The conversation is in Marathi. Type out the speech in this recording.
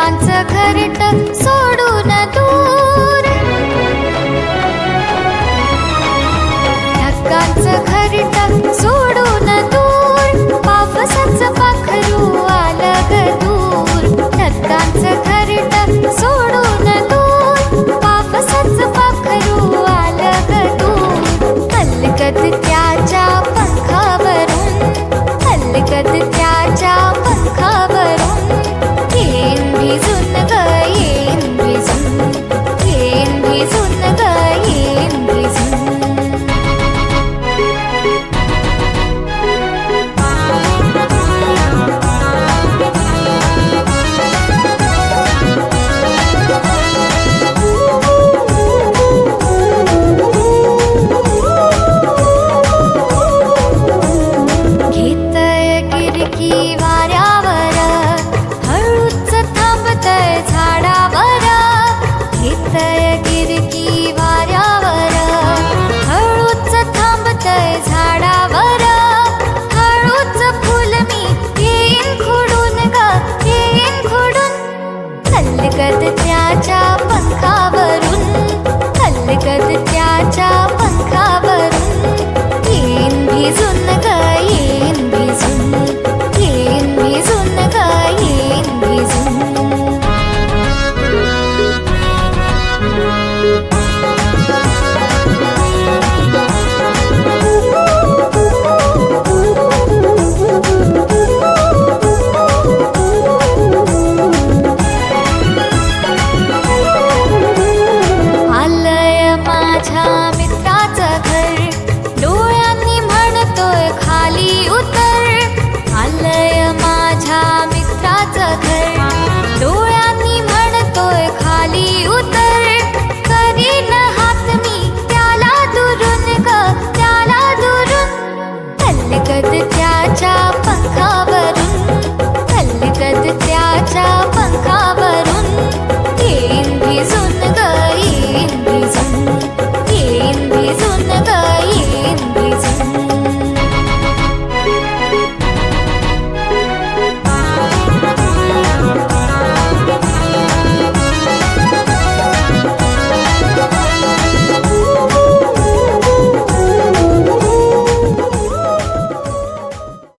ढक्कांचं घरट सोडून दूर, ढक्कांचं घरट सोडून दूर, पावसाचं पाखरू आलं ग दूर. ढक्कांचं घरट सोडून दूर, पावसाचं पाखरू आलं ग दूर. हलकत त्याच्या पंखावरून, हलकत त्याच्या पंखावरून, येन भिजून ग येन भिजून, येन भिजून ग येन भिजून. घेतय गिरकी